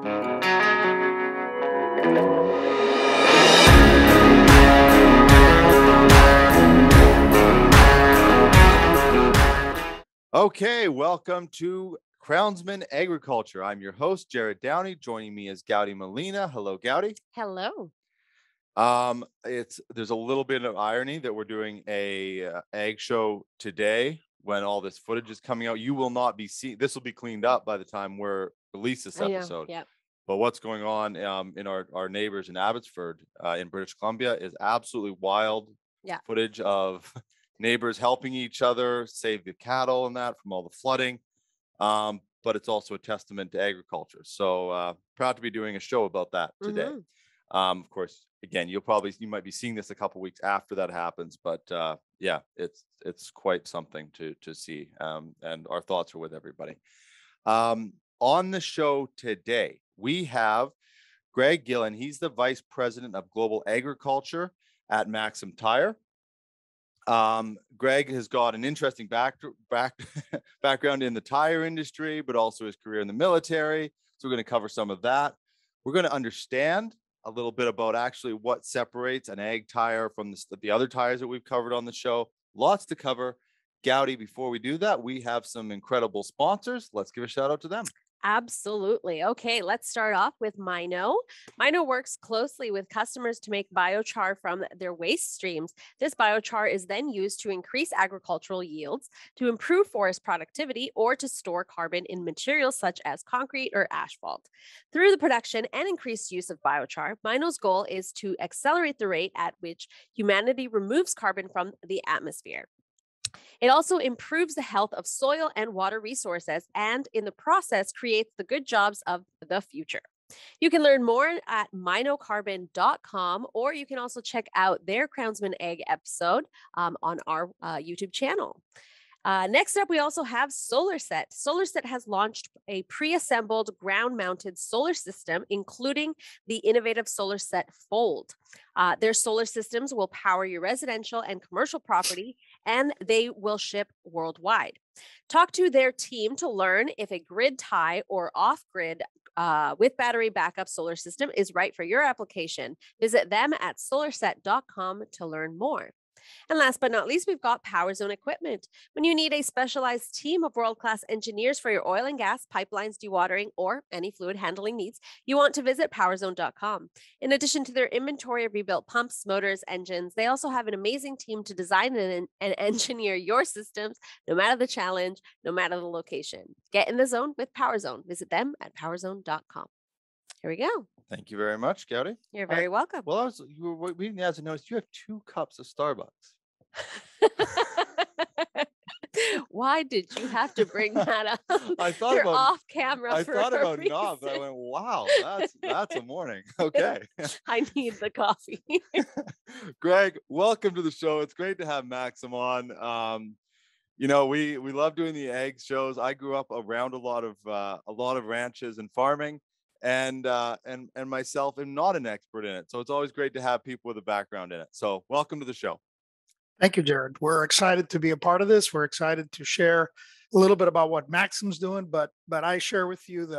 Okay, welcome to Crownsmen Agriculture. I'm your host, Jared Downey. Joining me is Gowdy Molina. Hello, Gowdy. Hello. There's a little bit of irony that we're doing a ag show today when all this footage is coming out. You will not be seeing this. Will be cleaned up by the time we're release this episode. Yeah. But what's going on in our neighbors in Abbotsford in British Columbia is absolutely wild. Yeah. Footage of neighbors helping each other save the cattle and that from all the flooding. But it's also a testament to agriculture. So proud to be doing a show about that today. Mm-hmm. Of course, again, you might be seeing this a couple weeks after that happens, but yeah, it's quite something to see. And our thoughts are with everybody. On the show today, we have Greg Gilland. He's the Vice President of Global Agriculture at MAXAM Tire. Greg has got an interesting background in the tire industry, but also his career in the military. So we're going to cover some of that. We're going to understand a little bit about actually what separates an ag tire from the other tires that we've covered on the show. Lots to cover. Gowdy, before we do that, we have some incredible sponsors. Let's give a shout out to them. Absolutely. Okay, let's start off with Mino. Mino works closely with customers to make biochar from their waste streams. This biochar is then used to increase agricultural yields, to improve forest productivity, or to store carbon in materials such as concrete or asphalt. Through the production and increased use of biochar, Mino's goal is to accelerate the rate at which humanity removes carbon from the atmosphere. It also improves the health of soil and water resources, and in the process creates the good jobs of the future. You can learn more at minocarbon.com, or you can also check out their Crownsmen Ag episode on our YouTube channel. Next up, we also have SolarSet. SolarSet has launched a pre-assembled ground-mounted solar system, including the innovative SolarSet Fold. Their solar systems will power your residential and commercial property, and they will ship worldwide. Talk to their team to learn if a grid tie or off-grid with battery backup solar system is right for your application. Visit them at solarset.com to learn more. And last but not least, we've got PowerZone equipment. When you need a specialized team of world-class engineers for your oil and gas, pipelines, dewatering, or any fluid handling needs, you want to visit PowerZone.com. In addition to their inventory of rebuilt pumps, motors, engines, they also have an amazing team to design and engineer your systems, no matter the challenge, no matter the location. Get in the zone with PowerZone. Visit them at PowerZone.com. Here we go. Thank you very much, Gowdy. You're very welcome. Well, you were reading as I noticed you have 2 cups of Starbucks. Why did you have to bring that up? I thought You're about off camera. I for thought a about reason. knobs. I went, wow, that's a morning. Okay. I need the coffee. Greg, welcome to the show. It's great to have MAXAM on. We love doing the ag shows. I grew up around a lot of ranches and farming. And myself am not an expert in it. So it's always great to have people with a background in it. So welcome to the show. Thank you, Jared. We're excited to be a part of this. We're excited to share a little bit about what MAXAM's doing, but I share with you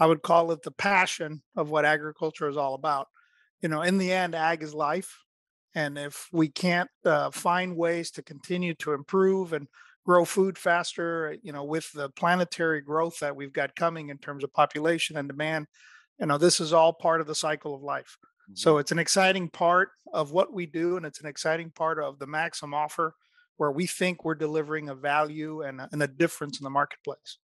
I would call it the passion of what agriculture is all about. In the end, ag is life. And if we can't find ways to continue to improve and grow food faster, with the planetary growth that we've got coming in terms of population and demand, this is all part of the cycle of life. Mm-hmm. So it's an exciting part of what we do, and it's an exciting part of the MAXAM offer, where we think we're delivering a value and a difference in the marketplace.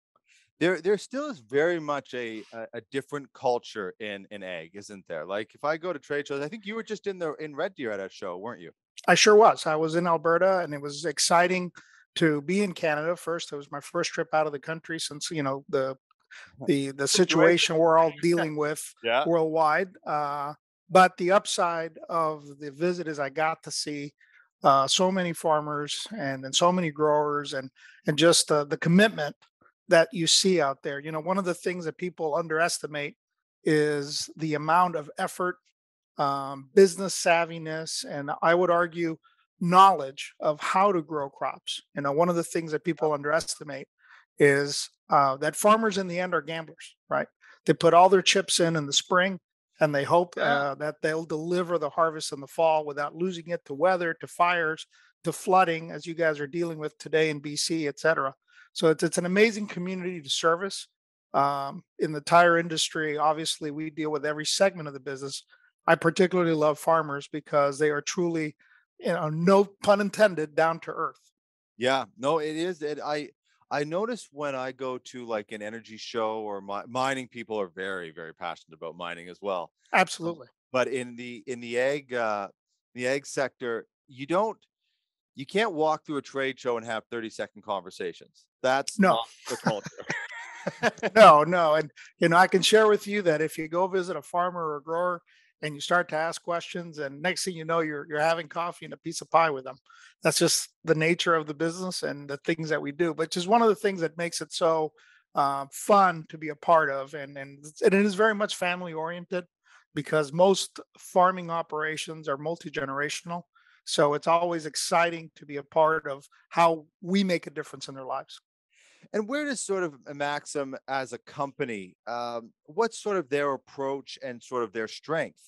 There still is very much a different culture in ag, isn't there? Like if I go to trade shows, I think you were just in Red Deer at a show, weren't you? I sure was. I was in Alberta, and it was exciting to be in Canada. First, it was my first trip out of the country since the situation we're all dealing with worldwide. But the upside of the visit is I got to see so many farmers and so many growers and just the commitment that you see out there. One of the things that people underestimate is the amount of effort, business savviness, and I would argue knowledge of how to grow crops. One of the things that people underestimate is that farmers in the end are gamblers, right? They put all their chips in the spring, and they hope Yeah. that they'll deliver the harvest in the fall without losing it to weather, to fires, to flooding, as you guys are dealing with today in BC, et cetera. So it's an amazing community to service. In the tire industry, obviously, we deal with every segment of the business. I particularly love farmers because they are truly, no pun intended, down to earth. Yeah, no, it is. I notice when I go to like an energy show or mining, people are very, very passionate about mining as well. Um, Absolutely. but the ag sector, you can't walk through a trade show and have 30-second conversations. That's No, not the culture. no, no. And, I can share with you that if you go visit a farmer or a grower and you start to ask questions, and next thing you know, you're having coffee and a piece of pie with them. That's just the nature of the business and the things that we do, but just one of the things that makes it so fun to be a part of. And it is very much family oriented because most farming operations are multi-generational. So it's always exciting to be a part of how we make a difference in their lives. And where does sort of Maxim as a company, what's sort of their approach and sort of their strength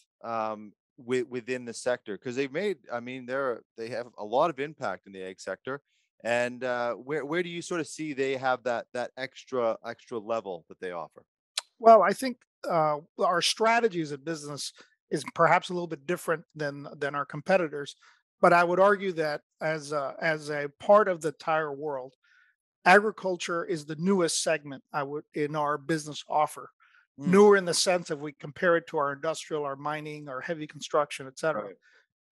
within the sector? Because I mean, they have a lot of impact in the egg sector. And where do you sort of see they have that extra level that they offer? Well, I think our strategy as a business is perhaps a little bit different than our competitors, but I would argue that as a part of the tire world, agriculture is the newest segment I would in our business offer. Mm, Newer in the sense of we compare it to our industrial, our mining, our heavy construction, et cetera. right.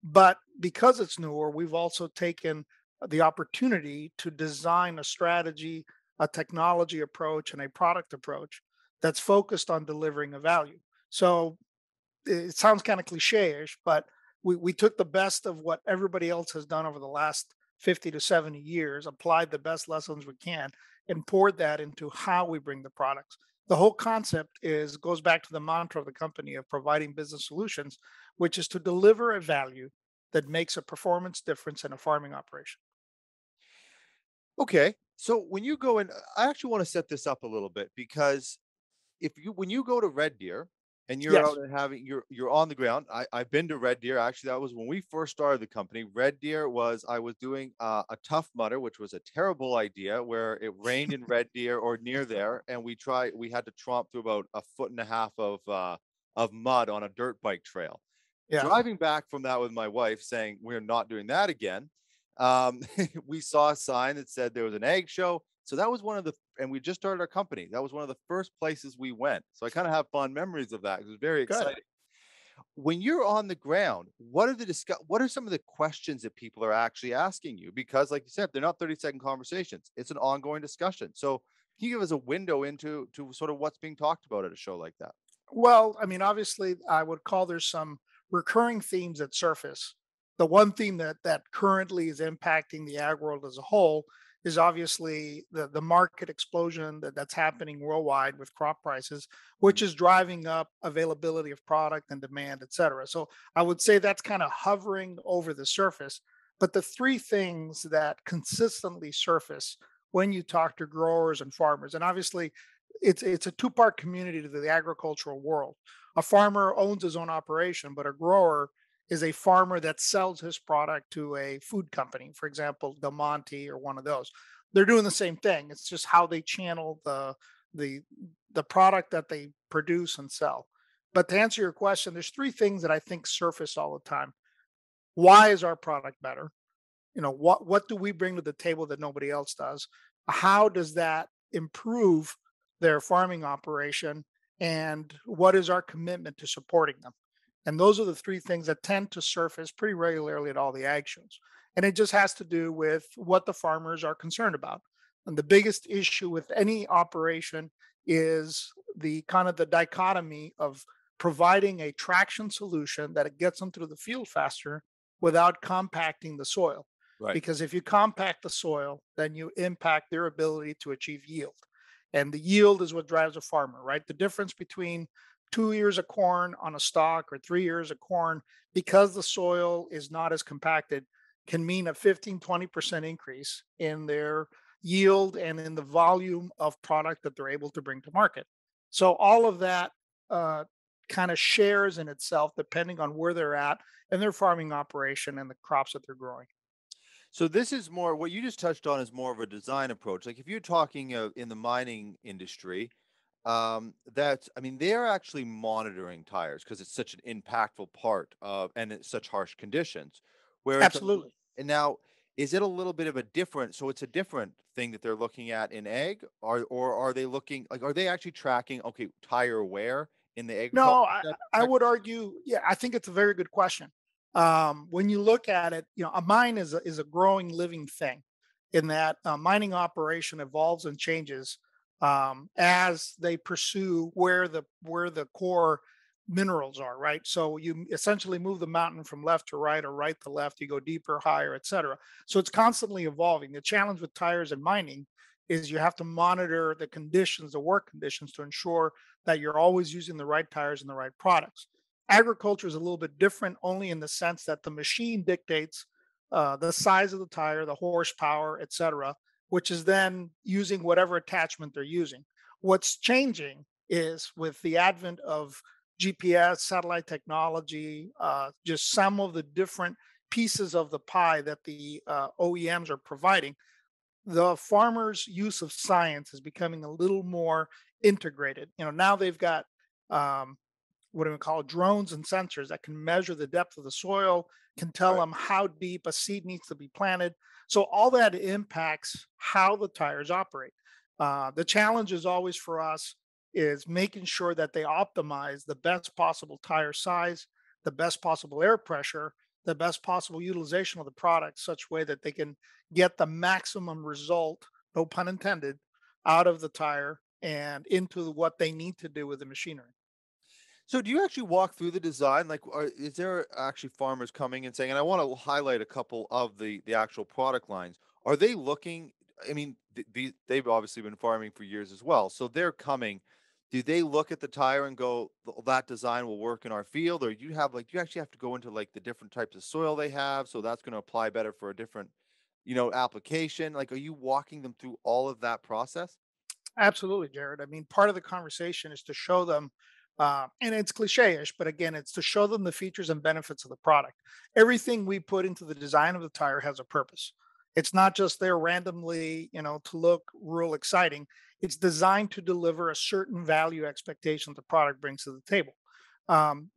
But because it's newer, we've also taken the opportunity to design a strategy, a technology approach, and a product approach that's focused on delivering a value. So it sounds kind of cliche-ish, but we took the best of what everybody else has done over the last 50 to 70 years, applied the best lessons we can, and poured that into how we bring the products. The whole concept is goes back to the mantra of the company of providing business solutions, which is to deliver a value that makes a performance difference in a farming operation. Okay. So when you go in, I actually want to set this up a little bit because when you go to Red Deer and you're out Yes. and you're on the ground. I've been to Red Deer. Actually, that was when we first started the company. Red Deer was I was doing a Tough Mudder, which was a terrible idea where it rained in Red Deer or near there, and we had to tromp through about a foot and a half of mud on a dirt bike trail. Yeah. Driving back from that with my wife saying we're not doing that again. We saw a sign that said there was an egg show. So that was and we just started our company. That was one of the first places we went. So I kind of have fond memories of that. It was very Good. exciting. When you're on the ground, what are some of the questions that people are actually asking you? Because like you said, they're not 30-second conversations. It's an ongoing discussion. So can you give us a window into sort of what's being talked about at a show like that? Well, I mean, obviously, I would call there's some recurring themes that surface. The one theme that currently is impacting the ag world as a whole is obviously the market explosion that's happening worldwide with crop prices, which Mm, is driving up availability of product and demand, et cetera. So I would say that's kind of hovering over the surface. But the three things that consistently surface when you talk to growers and farmers, and obviously it's a two-part community to the agricultural world. A farmer owns his own operation, but a grower is a farmer that sells his product to a food company, for example, Del Monte or one of those. They're doing the same thing. It's just how they channel the the product that they produce and sell. But to answer your question, there's three things that I think surface all the time. Why is our product better? What do we bring to the table that nobody else does? How does that improve their farming operation? And what is our commitment to supporting them? And those are the three things that tend to surface pretty regularly at all the ag shows. And it just has to do with what the farmers are concerned about. And the biggest issue with any operation is the kind of the dichotomy of providing a traction solution that it gets them through the field faster without compacting the soil. right. Because if you compact the soil, then you impact their ability to achieve yield. And the yield is what drives a farmer, right? The difference between 2 ears of corn on a stalk or 3 ears of corn, because the soil is not as compacted, can mean a 15-20% increase in their yield and in the volume of product that they're able to bring to market. So all of that kind of shares in itself depending on where they're at and their farming operation and the crops that they're growing. So this is more what you just touched on is more of a design approach. Like if you're talking in the mining industry, that's I mean they're actually monitoring tires because it's such an impactful part of and it's such harsh conditions. Where it's Absolutely. and now is it a little bit of a different? So it's a different thing that they're looking at in ag, or are they looking like are they actually tracking okay tire wear in the agriculture No, I would sector? argue, yeah, I think it's a very good question. When you look at it, a mine is a growing living thing in that mining operation evolves and changes as they pursue where the core minerals are, right? So you essentially move the mountain from left to right or right to left, you go deeper, higher, etc. So it's constantly evolving. The challenge with tires and mining is you have to monitor the conditions, the work conditions to ensure that you're always using the right tires and the right products. Agriculture is a little bit different only in the sense that the machine dictates the size of the tire, the horsepower, etc., which is then using whatever attachment they're using. What's changing is with the advent of GPS, satellite technology, just some of the different pieces of the pie that the OEMs are providing, the farmer's use of science is becoming a little more integrated. Now they've got um, what do we call it, drones and sensors that can measure the depth of the soil, can tell Right. them how deep a seed needs to be planted. So all that impacts how the tires operate. The challenge is always for us is making sure that they optimize the best possible tire size, the best possible air pressure, the best possible utilization of the product, such way that they can get the maximum result, no pun intended, out of the tire and into what they need to do with the machinery. So do you actually walk through the design? Like, is there actually farmers coming and saying, and I want to highlight a couple of the actual product lines. Are they looking, I mean, they've obviously been farming for years as well. So they're coming. Do they look at the tire and go, that design will work in our field? Or you have like, do you actually have to go into like the different types of soil they have? So that's going to apply better for a different, application. Like, are you walking them through all of that process? Absolutely, Jared. I mean, part of the conversation is to show them, and it's cliche-ish, but again, it's to show them the features and benefits of the product. Everything we put into the design of the tire has a purpose. It's not just there randomly, to look real exciting. It's designed to deliver a certain value expectation the product brings to the table.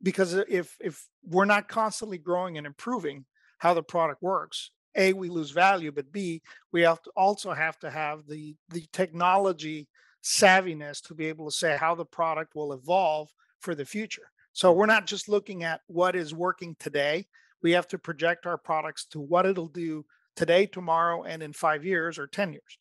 Because if we're not constantly growing and improving how the product works, A, we lose value, but B, we also have to have the technology savviness to be able to say how the product will evolve for the future. So we're not just looking at what is working today. We have to project our products to what it'll do today, tomorrow, and in 5 years or 10 years.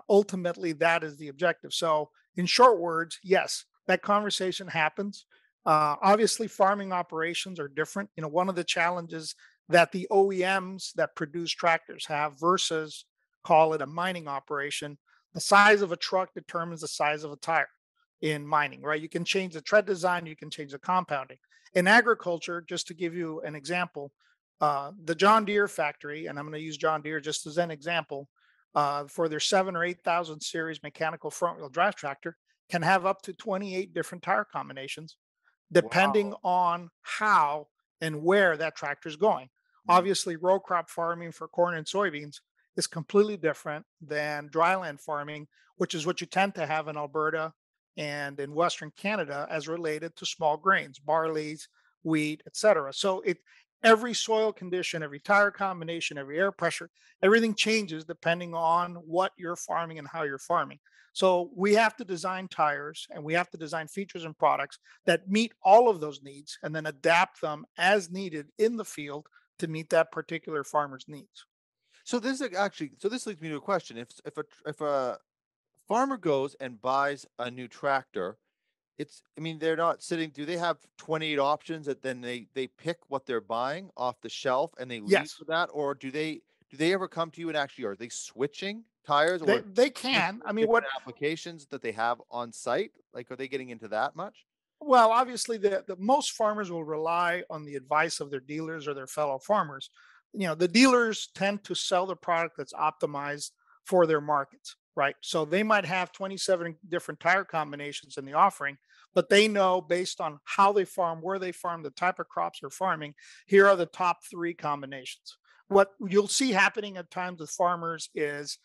Ultimately, that is the objective. So, in short words, yes, that conversation happens. Obviously, farming operations are different. One of the challenges that the OEMs that produce tractors have versus call it a mining operation, the size of a truck determines the size of a tire in mining, right? You can change the tread design, you can change the compounding. In agriculture, just to give you an example, the John Deere factory, and I'm going to use John Deere just as an example, for their 7 or 8,000 series mechanical front wheel drive tractor, can have up to 28 different tire combinations depending Wow. on how and where that tractor is going. Mhm. Obviously, row crop farming for corn and soybeans is completely different than dryland farming, which is what you tend to have in Alberta and in Western Canada as related to small grains, barleys, wheat, etc. So every soil condition, every tire combination, every air pressure, everything changes depending on what you're farming and how you're farming. So we have to design tires and we have to design features and products that meet all of those needs and then adapt them as needed in the field to meet that particular farmer's needs. So this is actually, so this leads me to a question. If a farmer goes and buys a new tractor, I mean, they're not sitting, do they have 28 options that then they pick what they're buying off the shelf and they leave Yes, with that? Or do they ever come to you and actually are they switching tires they, or they just can. for I mean, different applications that they have on site? Like, are they getting into that much? well, obviously, the most farmers will rely on the advice of their dealers or their fellow farmers. The dealers tend to sell the product that's optimized for their markets. right? So they might have 27 different tire combinations in the offering, but they know based on how they farm, where they farm, the type of crops they're farming, here are the top 3 combinations. What you'll see happening at times with farmers is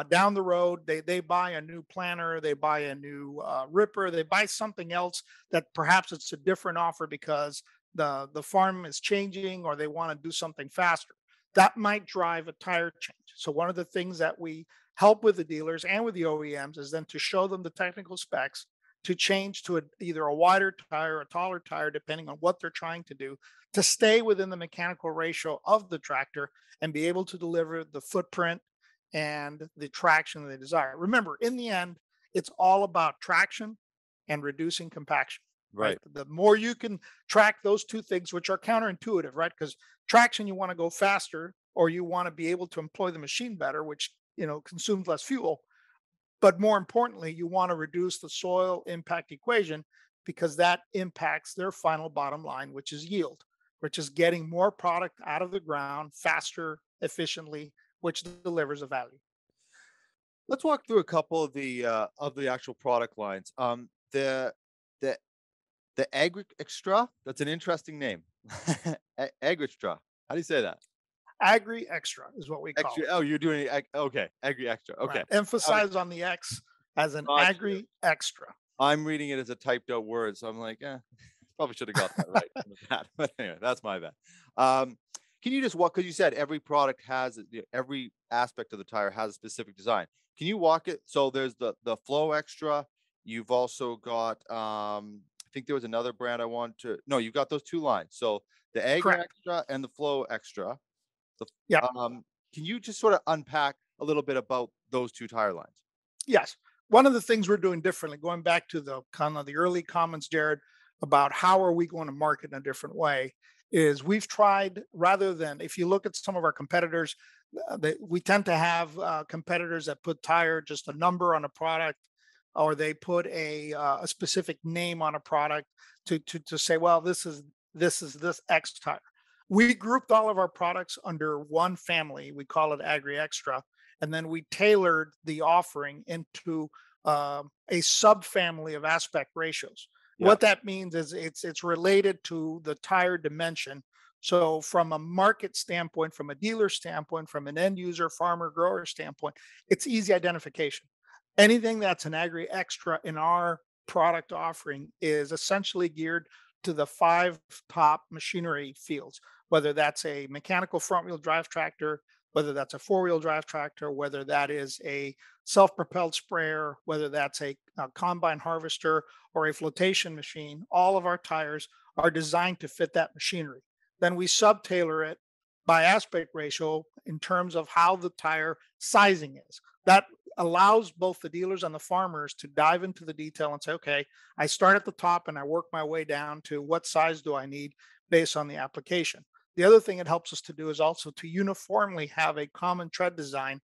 down the road, they buy a new planter, they buy a new ripper, they buy something else that perhaps it's a different offer because the farm is changing or they want to do something faster. That might drive a tire change. So one of the things that we help with the dealers and with the OEMs is then to show them the technical specs to change to either a wider tire, a taller tire, depending on what they're trying to do, to stay within the mechanical ratio of the tractor and be able to deliver the footprint and the traction they desire. Remember, in the end, it's all about traction and reducing compaction, right? Right. The more you can track those two things, which are counterintuitive, right? Because traction, you want to go faster or you want to be able to employ the machine better, which consumes less fuel. But more importantly, you want to reduce the soil impact equation because that impacts their final bottom line, which is yield, which is getting more product out of the ground faster, efficiently, which delivers a value. Let's walk through a couple of the actual product lines. The the the AGRIXTRA, that's an interesting name. AGRIXTRA. How do you say that? AGRIXTRA is what we call Extra. it. Oh, you're doing it. Okay. AGRIXTRA. Right. Okay. I was Emphasize on the X as an got you. AGRIXTRA. I'm reading it as a typed out word, so I'm like, probably should have got that right from the bat. But anyway, that's my bad. Can you just walk? Because you said every product has every aspect of the tire has a specific design. Can you walk it? So there's the FLOTXTRA. You've also got I think there was another brand I want to. No, you've got those 2 lines. So the Correct. AGRIXTRA and the FLOTXTRA. The, Yeah. can you just sort of unpack a little bit about those 2 tire lines? Yes. One of the things we're doing differently, going back to the kind of the early comments, Jared, about how are we going to market in a different way, is we've tried rather than if you look at some of our competitors, we tend to have competitors that put tire just a number on a product, or they put a specific name on a product to say, well, this X tire. We grouped all of our products under one family. We call it AGRIXTRA, and then we tailored the offering into a subfamily of aspect ratios. Yeah. What that means is it's related to the tire dimension. So from a market standpoint, from a dealer standpoint, from an end user, farmer, grower standpoint, it's easy identification. Anything that's an AGRIXTRA in our product offering is essentially geared to the 5 top machinery fields, whether that's a mechanical front wheel drive tractor, whether that's a 4-wheel drive tractor, whether that is a self-propelled sprayer, whether that's a combine harvester or a flotation machine. All of our tires are designed to fit that machinery. Then we sub-tailor it by aspect ratio in terms of how the tire sizing is. That allows both the dealers and the farmers to dive into the detail and say, okay, I start at the top and I work my way down to what size do I need based on the application. The other thing it helps us to do is also to uniformly have a common tread design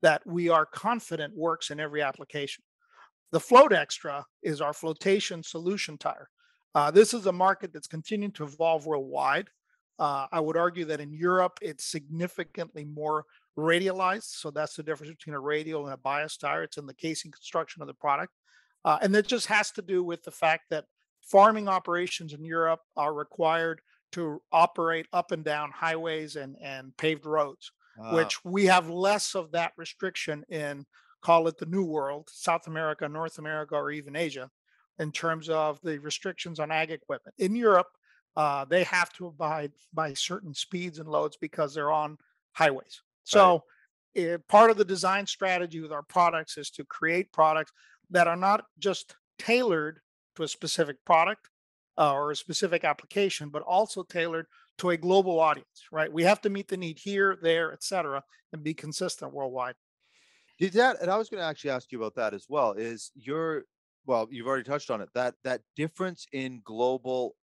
that we are confident works in every application. The FLOTXTRA is our flotation solution tire. This is a market that's continuing to evolve worldwide. I would argue that in Europe, it's significantly more radialized. So that's the difference between a radial and a bias tire. It's in the casing construction of the product. And that just has to do with the fact that farming operations in Europe are required to operate up and down highways and paved roads, Uh, which we have less of that restriction in, call it the New World, South America, North America, or even Asia, in terms of the restrictions on ag equipment. In Europe, they have to abide by certain speeds and loads because they're on highways. right. So, part of the design strategy with our products is to create products that are not just tailored to a specific product or a specific application, but also tailored to a global audience, right? We have to meet the need here, there, et cetera, and be consistent worldwide. Did that, and I was going to actually ask you about that as well. Is your well, you've already touched on it. That difference in global,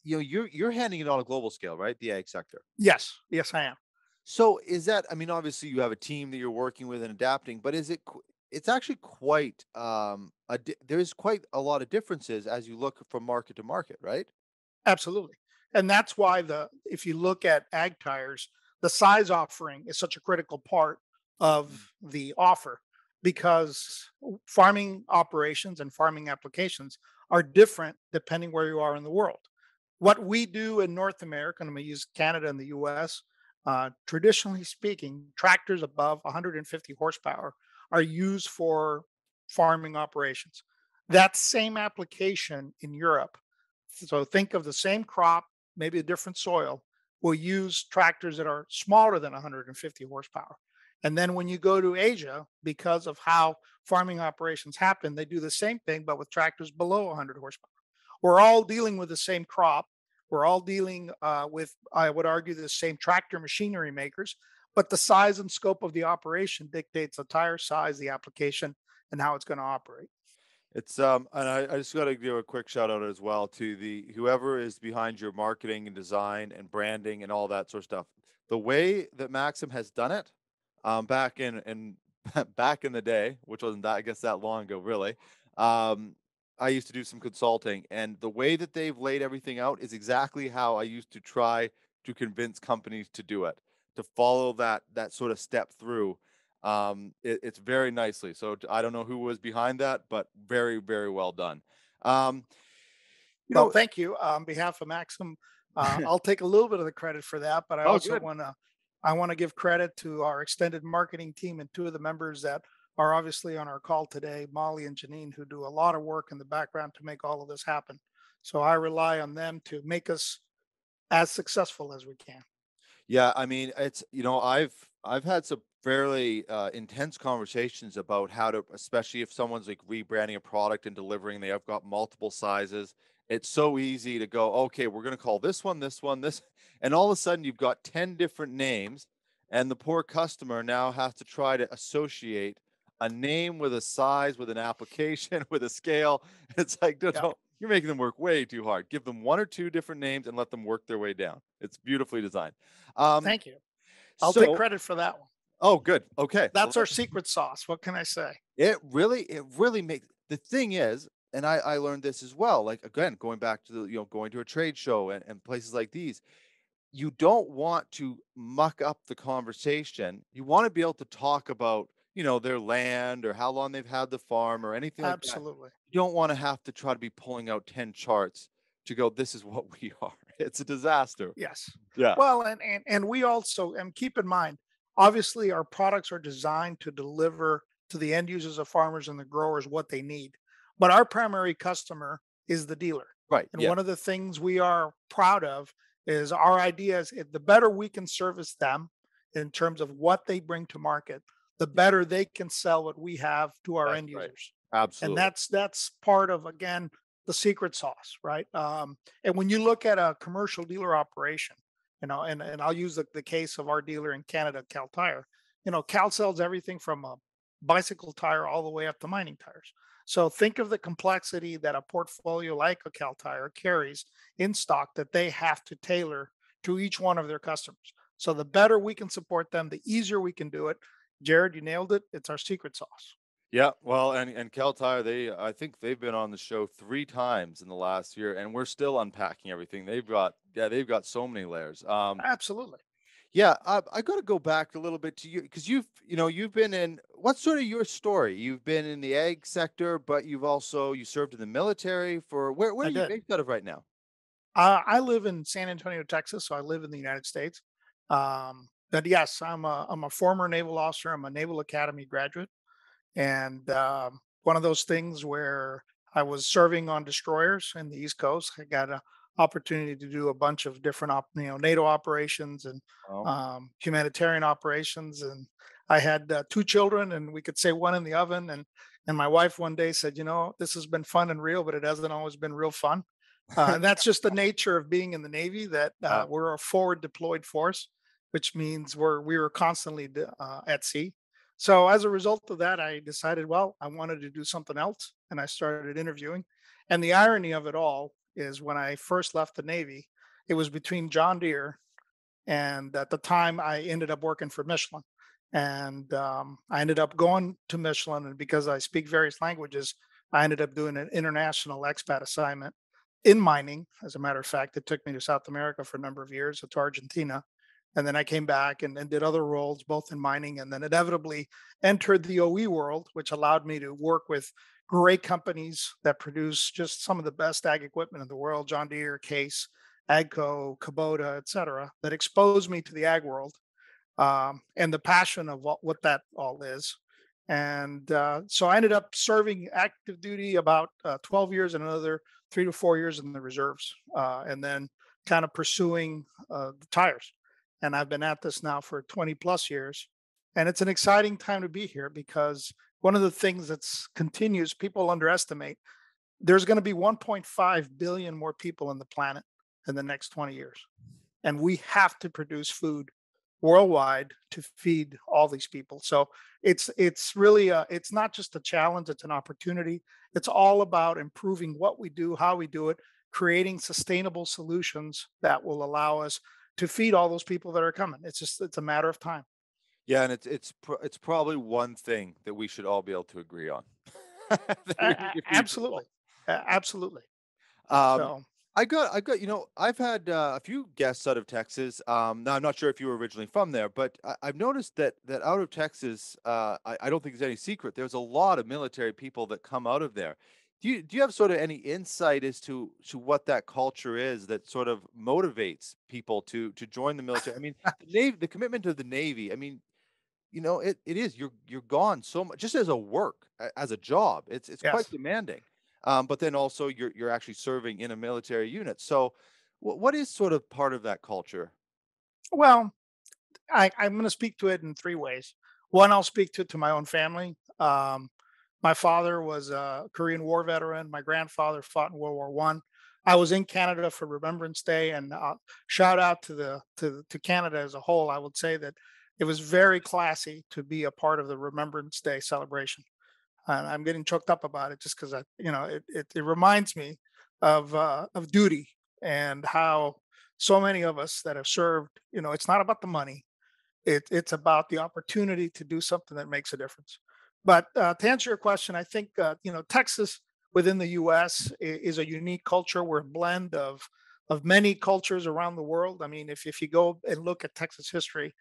you're handling it on a global scale, right? The ag sector. Yes, yes, I am. So is that? I mean, obviously you have a team that you're working with and adapting, but is it? It's actually quite there's quite a lot of differences as you look from market to market, right? Absolutely. And that's why if you look at ag tires, the size offering is such a critical part of the offer because farming operations and farming applications are different depending where you are in the world. What we do in North America, and I'm going to use Canada and the US, traditionally speaking, tractors above 150 horsepower are used for farming operations. That same application in Europe, so think of the same crop, maybe a different soil, will use tractors that are smaller than 150 horsepower. And then when you go to Asia, because of how farming operations happen, they do the same thing, but with tractors below 100 horsepower. We're all dealing with the same crop. We're all dealing with, I would argue, the same tractor machinery makers, but the size and scope of the operation dictates the tire size, the application, and how it's going to operate. It's and I just got to give a quick shout out as well to the whoever is behind your marketing and design and branding and all that sort of stuff. The way that Maxim has done it, back in back in the day, which wasn't that I guess that long ago, really. I used to do some consulting, and the way that they've laid everything out is exactly how I used to try to convince companies to do it, to follow that sort of step through. It's very nicely. So I don't know who was behind that, but very, very well done. Um, you Well, know, thank you. On behalf of Maxim, I'll take a little bit of the credit for that, but oh, good. I want to give credit to our extended marketing team and two of the members that are obviously on our call today, Molly and Janine, who do a lot of work in the background to make all of this happen. So I rely on them to make us as successful as we can. Yeah, I mean, I've had some fairly intense conversations about how to, especially if someone's like rebranding a product and delivering, they have got multiple sizes. It's so easy to go, okay, we're going to call this one, this, and all of a sudden you've got 10 different names, and the poor customer now has to try to associate a name with a size, with an application, with a scale. It's like, Yeah, you're making them work way too hard. Give them one or two different names and let them work their way down. It's beautifully designed. Um, thank you. I'll take so, credit for that one. oh, good. Okay. Well, That's our secret sauce. What can I say? it really makes the thing is, and I learned this as well. Like again, going back to going to a trade show and places like these, you don't want to muck up the conversation. You want to be able to talk about, their land or how long they've had the farm or anything like that. Absolutely. You don't want to have to try to be pulling out 10 charts to go, this is what we are. It's a disaster. Yes. Yeah. Well, and we also, and keep in mind, obviously our products are designed to deliver to the end users of farmers and the growers what they need. But our primary customer is the dealer. Right. And Yeah. one of the things we are proud of is our ideas. The better we can service them in terms of what they bring to market, the better they can sell what we have to our That's end right. users. And Absolutely. that's part of, again, the secret sauce, right? And when you look at a commercial dealer operation, and I'll use the case of our dealer in Canada, Cal Tire. Cal sells everything from a bicycle tire all the way up to mining tires. So think of the complexity that a portfolio like a Cal Tire carries in stock that they have to tailor to each one of their customers. So the better we can support them, the easier we can do it. Jared, you nailed it. It's our secret sauce. Yeah, well, and Cal Tire, I think they've been on the show 3 times in the last year, and we're still unpacking everything. They've got so many layers. Absolutely. Yeah, I got to go back a little bit to you because you've been in what's sort of your story? You've been in the ag sector, but you served in the military for where I are you did. based out of right now? I live in San Antonio, Texas, so I live in the United States. But yes, I'm a former naval officer. I'm a Naval Academy graduate, and one of those things where I was serving on destroyers in the East Coast. I got an opportunity to do a bunch of different NATO operations and Oh, humanitarian operations, and I had two children, and we could say one in the oven. And my wife one day said, this has been fun and real, but it hasn't always been real fun. And that's just the nature of being in the Navy. That uh, we're a forward deployed force, which means we were constantly at sea. So as a result of that, I decided, well, I wanted to do something else, and I started interviewing. And the irony of it all is when I first left the Navy, it was between John Deere, and at the time I ended up working for Michelin. And I ended up going to Michelin, and because I speak various languages, I ended up doing an international expat assignment in mining. As a matter of fact, it took me to South America for a number of years, to Argentina, And then I came back and did other roles, both in mining, and then inevitably entered the OE world, which allowed me to work with great companies that produce just some of the best ag equipment in the world, John Deere, Case, Agco, Kubota, et cetera, that exposed me to the ag world, and the passion of what that all is. And so I ended up serving active duty about 12 years and another 3 to 4 years in the reserves, and then kind of pursuing the tires. And I've been at this now for 20 plus years. And it's an exciting time to be here because one of the things that's continues, people underestimate, there's going to be 1.5 billion more people on the planet in the next 20 years. And we have to produce food worldwide to feed all these people. So it's really it's not just a challenge, it's an opportunity. It's all about improving what we do, how we do it, creating sustainable solutions that will allow us to feed all those people that are coming. It's a matter of time. Yeah, and it's probably one thing that we should all be able to agree on. That we need to feed people. Absolutely. Absolutely. Um, So I've had a few guests out of Texas. Now I'm not sure if you were originally from there, but I've noticed that out of Texas, I don't think there's any secret. There's a lot of military people that come out of there. Do you have sort of any insight as to what that culture is that sort of motivates people to join the military? I mean, the commitment to the Navy. I mean, it is you're gone so much just as a work as a job. It's quite yes. demanding. But then also you're actually serving in a military unit. So what is sort of part of that culture? Well, I'm going to speak to it in three ways. One, I'll speak to my own family. My father was a Korean War veteran. My grandfather fought in World War One. I was in Canada for Remembrance Day, and shout out to to Canada as a whole. I would say that it was very classy to be a part of the Remembrance Day celebration. And I'm getting choked up about it just because it reminds me of duty and how so many of us that have served. It's not about the money, it's about the opportunity to do something that makes a difference. But to answer your question, I think Texas within the U.S. is a unique culture. We're a blend of many cultures around the world. I mean, if you go and look at Texas history,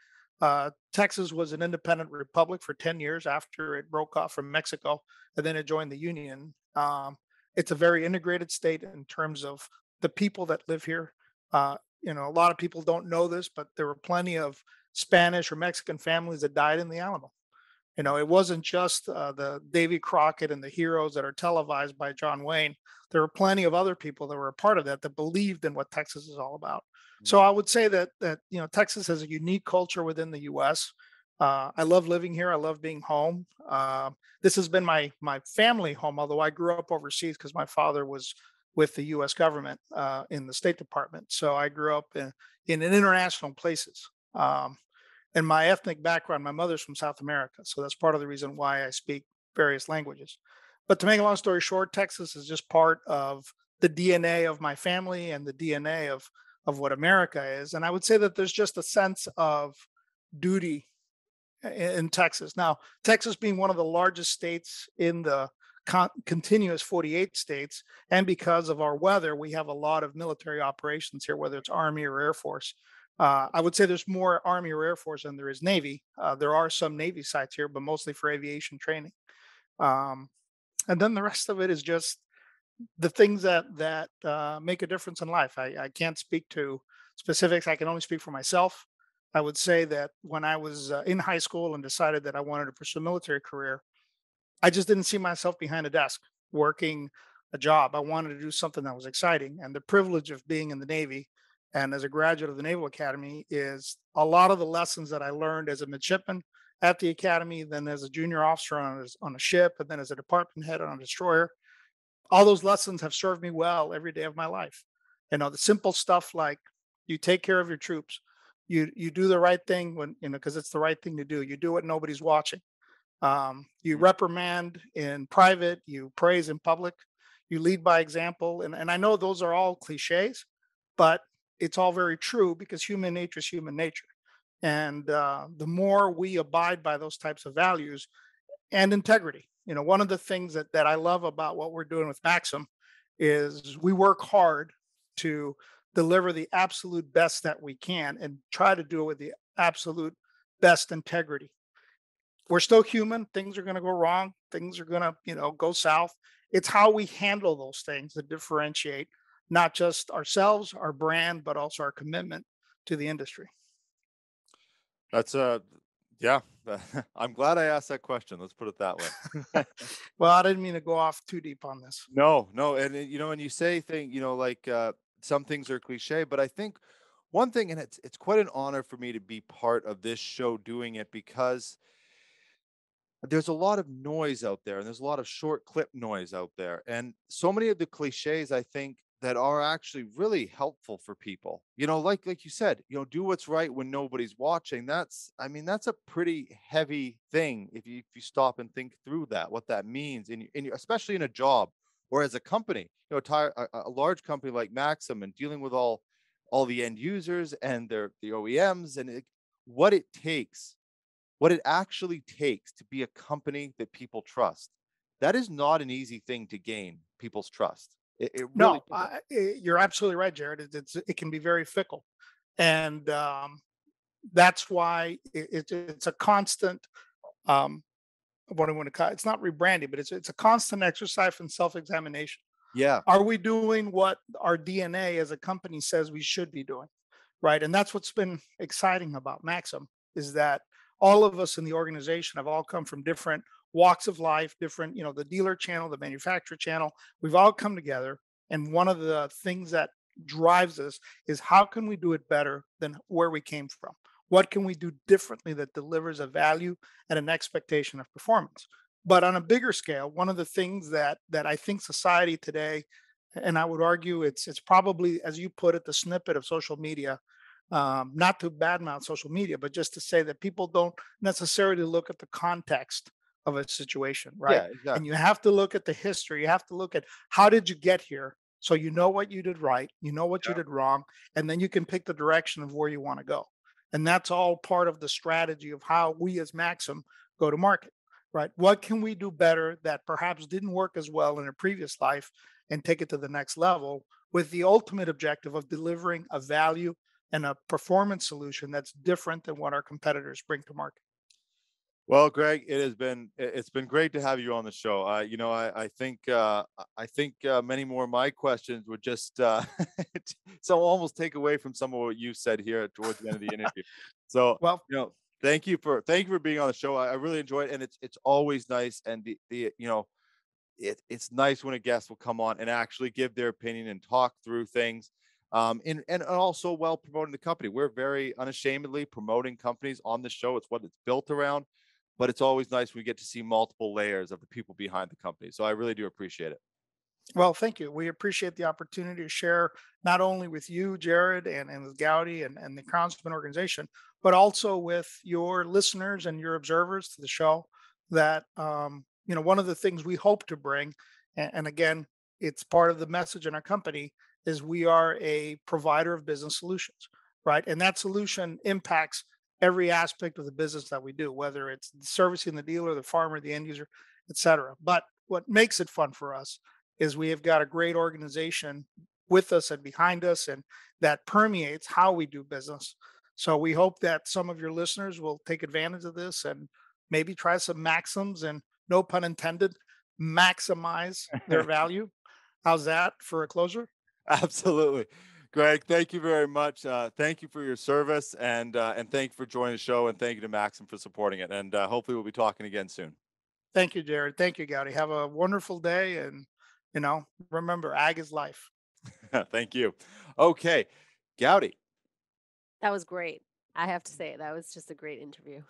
Texas was an independent republic for 10 years after it broke off from Mexico, and then it joined the Union. It's a very integrated state in terms of the people that live here. A lot of people don't know this, but there were plenty of Spanish or Mexican families that died in the Alamo. It wasn't just the Davy Crockett and the heroes that are televised by John Wayne. There were plenty of other people that were a part of that believed in what Texas is all about. So Mhm. I would say that Texas has a unique culture within the U.S. I love living here. I love being home. This has been my family home, although I grew up overseas because my father was with the U.S. government in the State Department. So I grew up in international places. And my ethnic background, my mother's from South America. So that's part of the reason why I speak various languages. But to make a long story short, Texas is just part of the DNA of my family and the DNA of what America is. And I would say that there's just a sense of duty in Texas. Now, Texas being one of the largest states in the continuous 48 states, and because of our weather, we have a lot of military operations here, whether it's Army or Air Force. I would say there's more Army or Air Force than there is Navy. There are some Navy sites here, but mostly for aviation training. Um, and then the rest of it is just the things that make a difference in life. I can't speak to specifics. I can only speak for myself. I would say that when I was in high school and decided that I wanted to pursue a military career, I just didn't see myself behind a desk working a job. I wanted to do something that was exciting. And the privilege of being in the Navy and as a graduate of the Naval Academy is a lot of the lessons that I learned as a midshipman at the academy, then as a junior officer on a ship, and then as a department head on a destroyer. All those lessons have served me well every day of my life. The simple stuff like you take care of your troops, you do the right thing when because it's the right thing to do. You do it, nobody's watching. You Mm. reprimand in private, you praise in public, you lead by example. And I know those are all cliches, but it's all very true because human nature is human nature. And the more we abide by those types of values and integrity, one of the things that I love about what we're doing with Maxim is we work hard to deliver the absolute best that we can and try to do it with the absolute best integrity. We're still human. Things are going to go wrong. Things are going to, go south. It's how we handle those things that differentiate not just ourselves, our brand, but also our commitment to the industry. That's yeah. I'm glad I asked that question. Let's put it that way. Well, I didn't mean to go off too deep on this. No, no, and and you say like some things are cliche, but I think one thing, and it's quite an honor for me to be part of this show doing it because there's a lot of noise out there and there's a lot of short clip noise out there. And so many of the cliches I think that are actually really helpful for people. Like you said, do what's right when nobody's watching. That's a pretty heavy thing if you stop and think through what that means especially in a job or as a company, a large company like Maxim and dealing with all the end users and the OEMs and what it takes what it actually takes to be a company that people trust. That is not an easy thing to gain people's trust. It really No, you're absolutely right, Jared. It can be very fickle, and that's why it's a constant. Um, what I want to call it's not rebranding, but it's a constant exercise in self-examination. yeah, Are we doing what our DNA as a company says we should be doing? Right. And that's what's been exciting about Maxim is that all of us in the organization have all come from different walks of life, different, the dealer channel, the manufacturer channel. We've all come together. And one of the things that drives us is how can we do it better than where we came from? What can we do differently that delivers a value and an expectation of performance? But on a bigger scale, one of the things that I think society today, and I would argue it's probably, as you put it, the snippet of social media, not to badmouth social media, but just to say that people don't necessarily look at the context of a situation, right? yeah, And you exactly. have to look at the history. You have to look at how did you get here, so you know what you did right, you know what you Yeah. did wrong, and then you can pick the direction of where you want to go. And that's all part of the strategy of how we as Maxim go to market, right? What can we do better that perhaps didn't work as well in a previous life and take it to the next level with the ultimate objective of delivering a value and a performance solution that's different than what our competitors bring to market. Well, Greg, it's been great to have you on the show. I think many more of my questions would just so almost take away from some of what you said here towards the end of the interview. So Well, you know, thank you for being on the show. I really enjoy it, and it's always nice and it's nice when a guest will come on and actually give their opinion and talk through things. And also while promoting the company. We're very unashamedly promoting companies on the show. It's what it's built around, but it's always nice when we get to see multiple layers of the people behind the company. So I really do appreciate it. well, thank you. We appreciate the opportunity to share not only with you, Jared, and with Gowdy and the Crownsmen organization, but also with your listeners and your observers to the show. That one of the things we hope to bring, and again, it's part of the message in our company, is we are a provider of business solutions, right? And that solution impacts every aspect of the business that we do, whether it's servicing the dealer, the farmer, the end user, et cetera. But what makes it fun for us is we have got a great organization with us and behind us, and that permeates how we do business. So we hope that some of your listeners will take advantage of this and maybe try some maxims and, no pun intended, maximize their value. How's that for a closer? Absolutely. Greg, thank you very much. Thank you for your service and thank you for joining the show and thank you to Maxim for supporting it. And hopefully we'll be talking again soon. Thank you, Jared. Thank you, Gowdy. Have a wonderful day. And, remember, ag is life. Thank you. Okay. Gowdy, That was great. I have to say, that was just a great interview.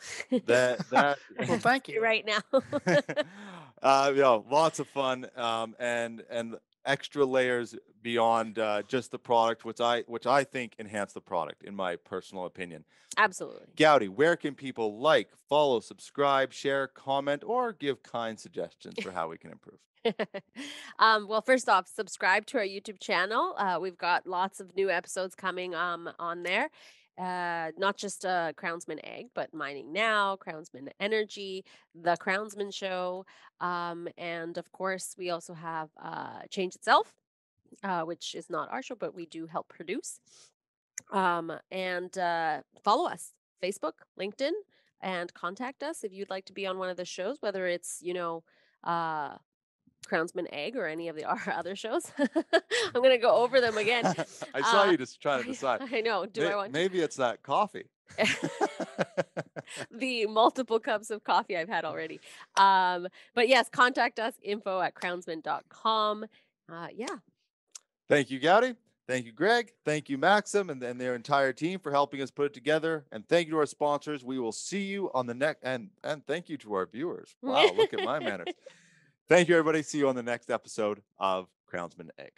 that I Well, have to thank say you. right now. lots of fun, and extra layers beyond just the product, which I think enhance the product, in my personal opinion. Absolutely. Gowdy, where can people like, follow, subscribe, share, comment, or give kind suggestions for how we can improve? Well, first off, subscribe to our YouTube channel. We've got lots of new episodes coming on there. Not just Crownsmen Ag, but Mining Now, Crownsmen Energy, The Crownsman Show, and of course, we also have Change Itself. which is not our show, but we do help produce. And follow us, Facebook, LinkedIn, and contact us if you'd like to be on one of the shows, whether it's, Crownsmen Ag or any of our other shows. I'm going to go over them again. I saw you just trying to decide. I know. Do I want Maybe it's that coffee. the multiple cups of coffee I've had already. But yes, contact us, info@crownsmen.com. Yeah. Thank you, Gowdy. Thank you, Greg. Thank you, Maxim, and their entire team for helping us put it together. And thank you to our sponsors. We will see you on the next, and thank you to our viewers. Wow, look at my manners. Thank you, everybody. See you on the next episode of Crownsmen Ag.